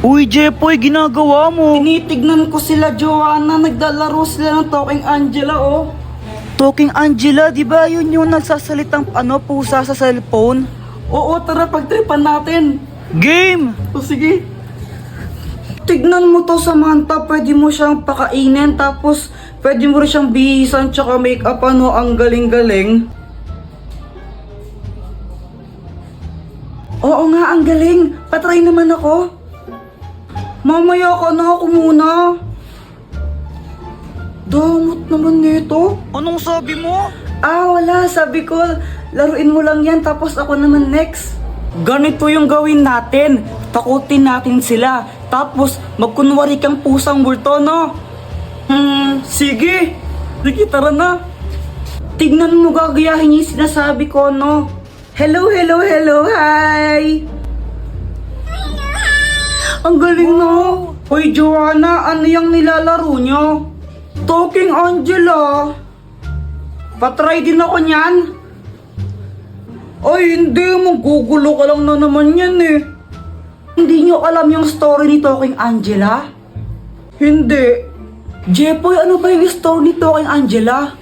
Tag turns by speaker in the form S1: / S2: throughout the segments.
S1: Uy, Jepoy, ginagawa mo?
S2: Tinitignan ko sila, Joanna. Naglalaro sila ng Talking Angela, oh.
S1: Talking Angela, di ba yun yung nagsasalitang pusa sa cellphone?
S2: Oo, tara, pagtripan natin.
S1: Game!
S2: O sige. Tignan mo to, Samantha. Pwede mo siyang pakainin, tapos pwede mo rin siyang bihisan tsaka make-up, ano. Ang galing-galing. Oo nga, ang galing. Patry naman ako. Mamaya ka na, ako muna. Damot naman nito.
S1: Anong sabi mo?
S2: Wala. Sabi ko, laruin mo lang yan, tapos ako naman next. Ganito yung gawin natin. Takutin natin sila. Tapos, magkunwari kang pusang multo, no? Sige. Sige, tara na. Tignan mo, gagayahin yung sinasabi ko, no? Hello, hello, hello, hi! Ang galing, no? Hoy, Joanna, ano yung nilalaro nyo? Talking Angela. Patry din ako niyan. Ay, hindi. Magugulo ka lang na naman yan, eh. Hindi nyo alam yung story ni Talking Angela? Hindi. Jepoy, ano ba yung story ni Talking Angela?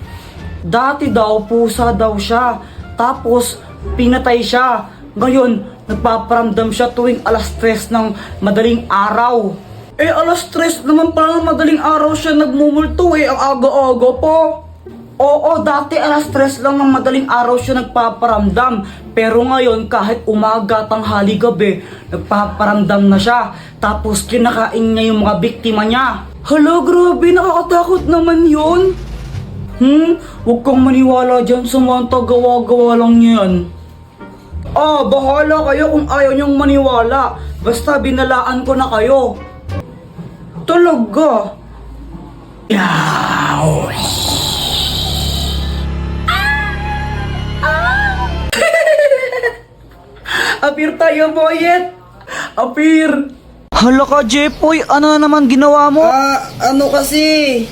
S2: Dati daw, pusa daw siya. Tapos, pinatay siya. Ngayon, nagpaparamdam siya tuwing alas 3 ng madaling araw. Alas 3 naman pala ng madaling araw siya nagmumulto, ang aga-aga po. Oo, dati alas 3 lang ng madaling araw siya nagpaparamdam. Pero ngayon, kahit umaga, tanghali, gabi, nagpaparamdam na siya. Tapos kinakain niya yung mga biktima niya. Hala, grabe, nakakatakot naman yun. Huwag kang maniwala dyan, Samantha, gawa-gawa lang yan. Bahala kayo kung ayaw niyong maniwala. Basta binalaan ko na kayo. Talaga? Yaw! Apir tayo, boyet! Apir!
S1: Hala ka, Jepoy, ano na naman ginawa mo?
S2: Ano kasi...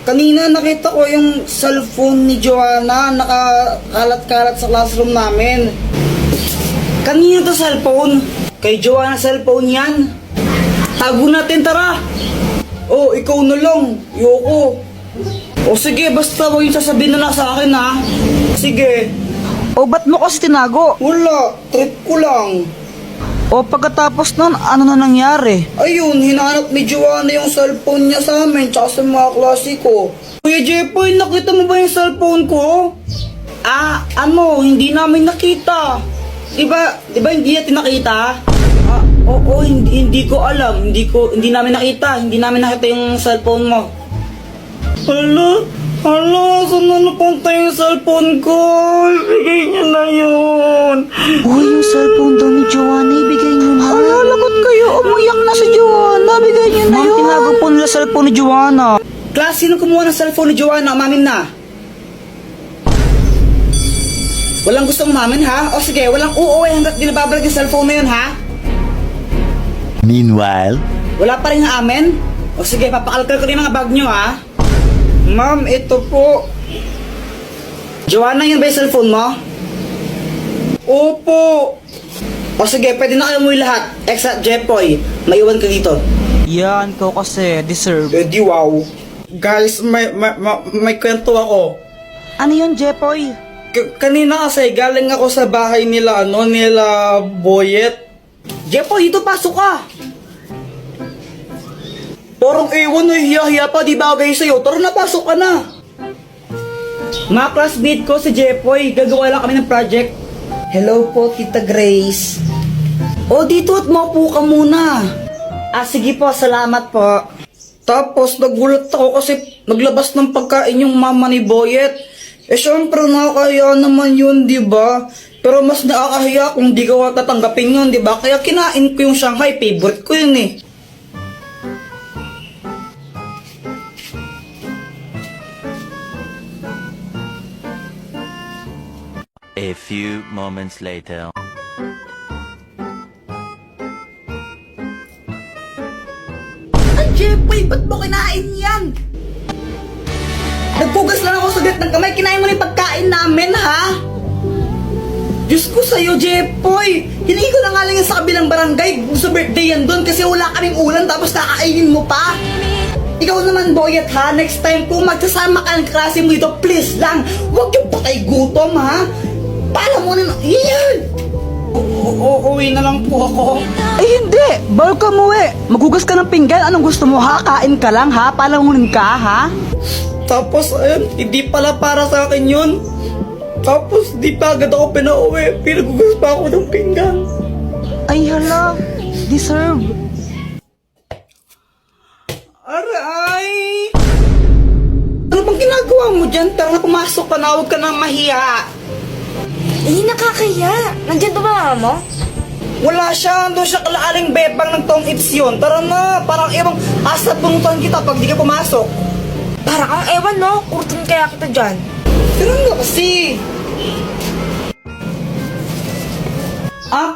S2: Kanina nakita ko yung cellphone ni Joanna nakakalat-kalat sa classroom namin. Kanina to cellphone? Kay Joanna cellphone yan? Tago natin, tara! Ikaw na lang. Yoko. Sige, basta huwag yung sasabihin na sa akin, ha? Sige.
S1: Ba't mo kasi tinago?
S2: Wala, trip ko lang.
S1: Pagkatapos nun, ano na nangyari?
S2: Ayun, hinahanap ni Joanna yung cellphone niya sa amin, tsaka sa mga klase ko. Kuya Jepoy, nakita mo ba yung cellphone ko? Hindi namin nakita. Diba hindi natin nakita? Oo, hindi ko alam. Hindi namin nakita. Hindi namin nakita yung cellphone mo. Hala, saan na napunta yung cellphone ko? Ibigay niyo na yun.
S1: Uy, yung cellphone daw ni Joanna, ibigay niyo na.
S2: Lagot kayo, umiyak na si Joanna. Bigay niyo na
S1: Ma'am,
S2: yun.
S1: tinago po nila cellphone ni Joanna.
S2: Class, sino kumuha ng cellphone ni Joanna? Umamin na. Walang gustong umamin, ha? Sige, walang uuwi hanggat di nababalik yung cellphone na yun, ha?
S3: Meanwhile,
S2: Wala pa rin amin? Sige, papakalkal ko na yung mga bag nyo, ha? Ma'am, ito po. Joanna, yun ba yung cellphone mo? Opo. Sige, pwede na kayo umuwi lahat. Except Jepoy, maiwan ka dito.
S1: Yan, ko kasi, deserve.
S2: Di wow. Guys, may kwento ako.
S1: Ano yun, Jepoy?
S2: Kanina kasi galing ako sa bahay nila Boyet. Jepoy, dito pasok ka. Parang ewan hiya-hiya pa, di bagay sa'yo. Tara na, pasok ka na. Mga classmate ko si Jepoy, gagawa lang kami ng project. Hello po, Tita Grace. Dito at maupo ka muna. Sige po, salamat po. Tapos nagulat ako kasi naglabas ng pagkain yung mama ni Boyet. Syempre nakakahiya naman yun, di ba? Pero mas nakakahiya kung di ka tatanggapin yun, di ba? Kaya kinain ko yung Shanghai, favorite ko yun eh.
S3: a few moments later.
S2: Jepoy, ba't mo kinain yan? Nagpugas lang ako sa gat ng kamay, kinain mo na yung pagkain namin, ha? Diyos ko sa'yo, Jepoy! Hiningi ko na nga lang yan sa kabilang barangay. Sa birthday yan doon kasi wala kaming ulan tapos kakainin mo pa. Ikaw naman, Boyet, ha? Next time kung magsasama ka ng klase mo dito, please lang, huwag yung patay gutom, ha? Paalam mo na. Yan! Uuwi na lang po ako.
S1: Ay hindi, bawal ka umuwi. Magugas ka ng pinggan, anong gusto mo ha? Kain ka lang ha? Palamunin ka ha?
S2: Tapos, ayun, hindi pala para sa akin yun. Tapos, di pa agad ako pinauwi. Pinagugas pa ako ng pinggan.
S1: Ay hala, deserve.
S2: Aray! Ano bang ginagawa mo dyan? Tara na, pumasok ka na, huwag ka nang mahiya.
S4: Hindi nakakaya. Nandiyan ba mama mo?
S2: Wala siya, doon siya kalaaling bebang ng tong its yun. Tara na, parang ibang asat bungutan kita pag di ka pumasok.
S4: Parang ang ewan no, kurtin kaya kita dyan.
S2: Pero nga kasi.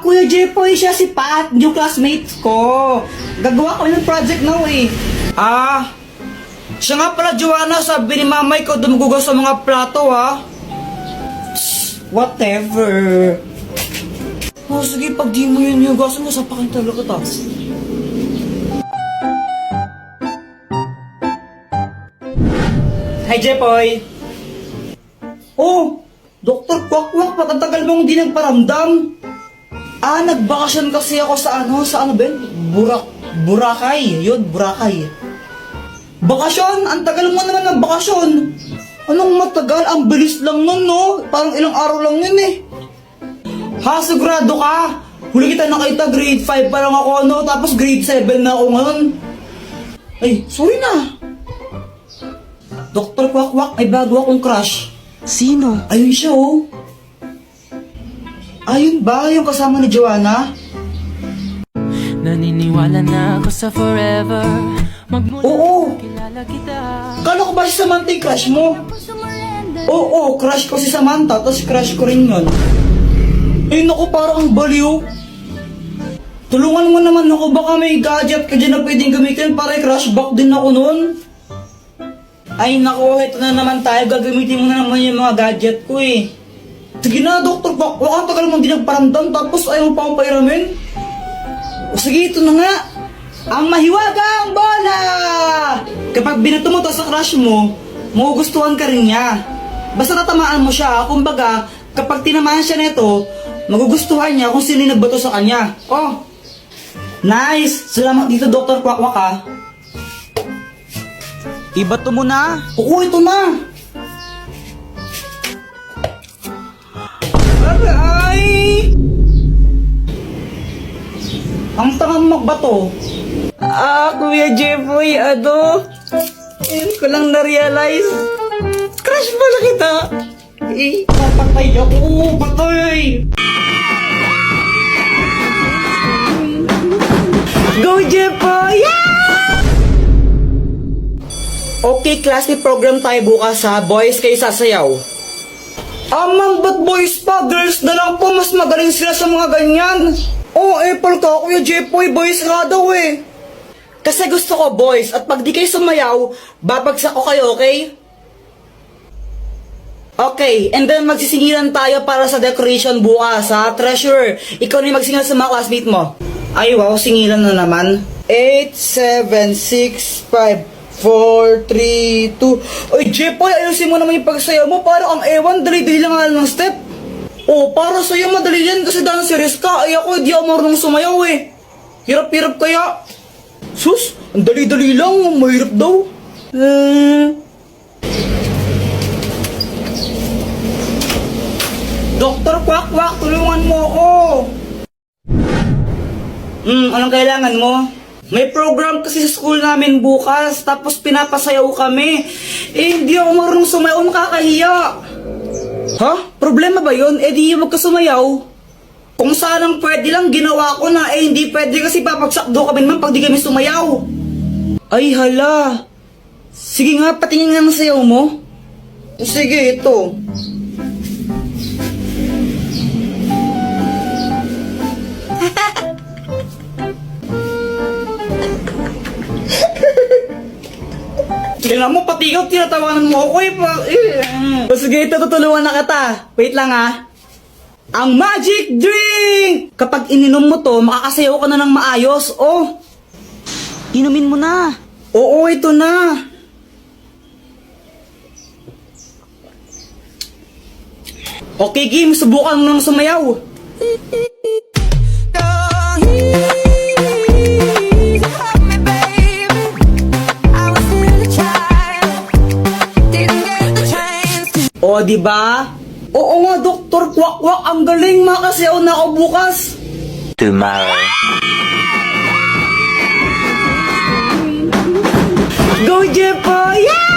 S2: Kuya Jepoy, siya si Pat, yung classmate ko. Gagawa kami ng project now eh. Siya nga pala, Joanna, sabi ni mamay ko dumugugas sa mga plato ha. Whatever. Sige, pag di mo yun yugasan mo, sapakin talaga kita. Hi, Jepoy! Oh, Dr. Kwakwak, patatagal mong di nagparamdam. Nagbakasyon kasi ako sa ano ba yun? Boracay. Yun, Boracay. Bakasyon? Ang tagal mo naman nagbakasyon. Anong matagal? Ang bilis lang nun, no? Parang ilang araw lang yun eh. Ha, sigurado ka? Huli kita nakita, grade 5 pa lang ako, no? Tapos grade 7 na ako ngayon. Ay, sorry na. Dr. Kwakwak, ay bago akong crush.
S1: Sino?
S2: Ayun siya, oh. Ayun ba? Yung kasama ni Joanna?
S5: Naniniwala na ako sa forever. Magmula
S2: Oo.
S5: kilala kita.
S2: Kala ko ba si Samantha yung crush mo? Oo, crush ko si Samantha, tapos crush ko rin yun. Ay naku, parang ang baliw. Tulungan mo naman ako, baka may gadget ka dyan na pwedeng gamitin para i-crush back din ako nun. Ay naku, ito na naman tayo, gagamitin mo na naman yung mga gadget ko eh. Sige na, Dr. Kwakwak, ang tagal mong di nagparamdam tapos ayaw mo pa akong pairamin. O sige, ito na nga. Ang mahiwagang bola! Kapag binato mo to sa crush mo, magugustuhan ka rin niya. Basta tatamaan mo siya, kumbaga, kapag tinamaan siya nito, magugustuhan niya kung sino yung nagbato sa kanya. Oh! Nice! Salamat dito, Dr. Kwakwak ha.
S1: Ibato mo na.
S2: Oo, ito na! Aray! Ang tangang magbato. Kuya Jepoy, ngayon ko lang na-realize. Crush pala kita. Papatay ako, patay. Go Jepoy! Yeah! Okay, class, may program tayo bukas ha. Boys, kayo sasayaw. Amang, ba't boys pa? Girls na lang po, mas magaling sila sa mga ganyan. Apple ka, Kuya Jepoy, boys ka daw eh. Kasi gusto ko boys, at pag di kayo sumayaw, babagsak ko kayo, okay? Okay, and then magsisingilan tayo para sa decoration bukas, ha? Treasure, ikaw na yung magsingilan sa mga classmate mo. Ay, wow, singilan na naman. 8, 7, 6, 5, 4, 3, 2... Ay, Jepoy, ayusin mo naman yung pagsayaw mo. Parang ang ewan, dali-dali lang nga ng step. Para sa'yo madali yan kasi dancerist ka. Ay ako, di ako marunong sumayaw eh. Hirap-hirap kaya. Sus, ang dali-dali lang, mahirap daw. Dr. Kwakwak, tulungan mo ako. Anong kailangan mo? May program kasi sa school namin bukas, tapos pinapasayaw kami. Hindi ako marunong sumayaw, makakahiya. Ha? Problema ba yun? Di wag ka sumayaw. Kung sanang pwede lang, ginawa ko na. Hindi pwede kasi papagsak do kami naman pag di kami sumayaw. Ay hala. Sige nga, patingin nga ng sayaw mo. Sige, ito. Tingnan mo, pati ikaw, tinatawanan mo ako eh. Sige, ito, tutulungan na kita. Wait lang ha. Ang magic drink! Kapag ininom mo to, makakasayaw ka na ng maayos. Oh,
S1: Inumin mo na.
S2: oo, ito na. Okay, Kim, subukan mo nang sumayaw. O, di ba? Oo nga, Dr. Kwak-Kwak, ang galing, makasayaw na ako bukas.
S3: Tomorrow.
S2: Go, Jepo! Yeah!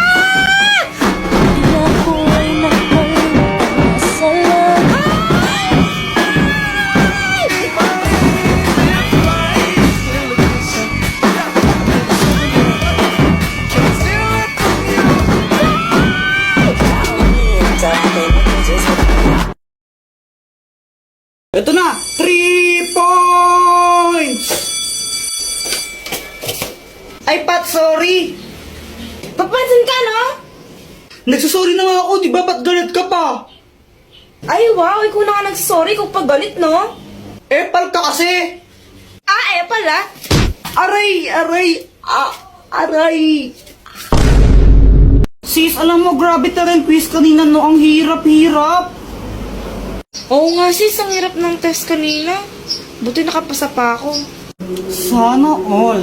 S2: Ito na! 3 points! Ay, Pat, sorry!
S4: Papansin ka, no?
S2: Nagsasorry na nga ako, di ba? Ba't galit ka pa?
S4: Ay, wow, ikaw na nga nagsorry kung paggalit, no?
S2: Epal ka kasi!
S4: Ah, pala.
S2: Aray! Aray! Aray! Sis, alam mo, grabe talaga yung quiz kanina, no? Ang hirap-hirap!
S4: Oo nga, sis, ang hirap ng test kanina. Buti nakapasa pa ako.
S2: Sana all.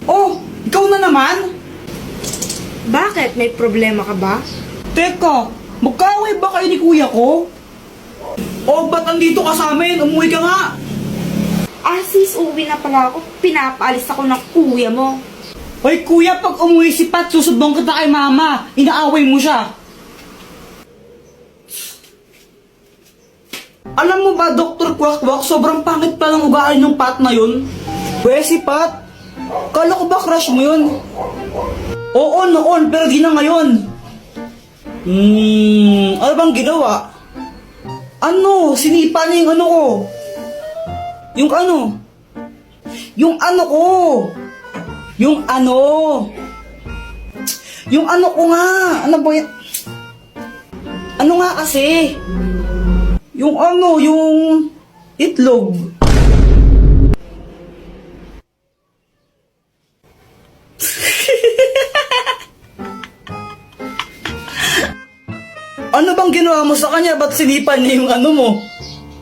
S2: Oh, ikaw na naman?
S4: Bakit? May problema ka ba?
S2: Teka, magkaaway ba kayo ni kuya ko? O, ba't andito ka sa amin? Umuwi ka nga!
S4: Ah, sis, uwi na pala ako. Pinapaalis ako ng kuya mo.
S2: Hoy kuya, pag umuwi si Pat, susubong kita kay mama. Inaaway mo siya. Alam mo ba, Dr. Kwak-Kwak, sobrang pangit pa ng ugali ng Pat na yun? Pwede si Pat? Kala ko ba crush mo yun? Oo, noon, pero di na ngayon. Ano bang ginawa? Ano? Sinipa niya yung ano ko. Yung ano? Yung ano ko. Yung ano? Yung ano ko nga. Ano ba yan? Ano nga kasi? Yung ano, yung itlog. Ano bang ginawa mo sa kanya? Ba't sinipan niya yung ano mo?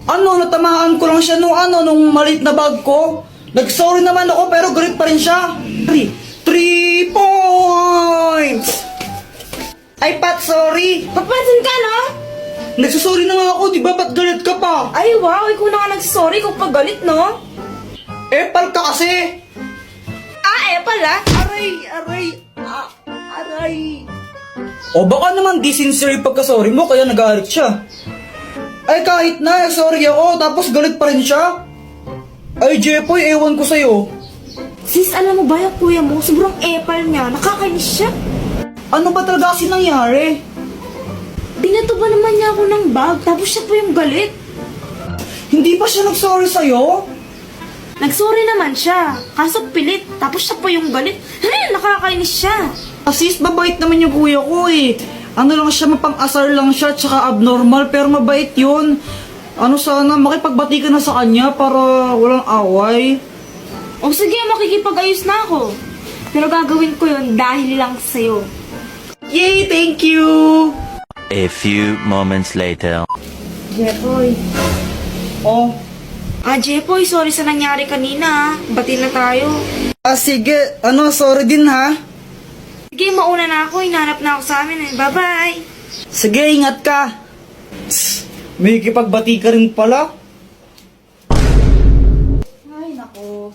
S2: Ano, natamaan ko lang siya nung ano, nung maliit na bag ko. Nag-sorry naman ako pero galit pa rin siya. 3 points! Ay, Pat, sorry.
S4: Papansin ka, no?
S2: Nagsusorry na nga ako, di ba? Ba't galit ka pa?
S4: Ay, wow, ikaw na nga nagsorry kung paggalit, no?
S2: Epal ka kasi!
S4: Ah, pala.
S2: Aray! Aray! Aray! O baka naman di sincere yung pagkasorry mo kaya nagalit siya. Ay kahit na, sorry ako, tapos galit pa rin siya. Ay Jepoy, ewan ko sa'yo.
S4: Sis, alam mo ba yung kuya mo? Sobrang epal niya. Nakakainis siya.
S2: Ano ba talaga kasi nangyari?
S4: Binato ba naman niya ako ng bag, tapos siya pa yung galit.
S2: Hindi ba siya nag-sorry sa'yo?
S4: Nagsorry naman siya, kaso pilit, tapos siya pa yung galit. Nakakainis siya.
S2: Asis, mabait naman yung kuya ko eh. Ano lang siya, mapang-asar lang siya, tsaka abnormal, pero mabait yun. Ano sana, makipagbati ka na sa kanya para walang away.
S4: O sige, makikipag-ayos na ako. Pero gagawin ko yun dahil lang sa'yo.
S2: Yay, thank you!
S3: A few moments later.
S4: Jepoy.
S2: Oh,
S4: Jepoy, sorry sa nangyari kanina. Bati na tayo.
S2: sige, sorry din ha.
S4: Sige, mauna na ako. Hinanap na ako sa amin eh. Bye-bye.
S2: Sige, ingat ka. May kipagbati ka rin pala.
S4: Ay, nako.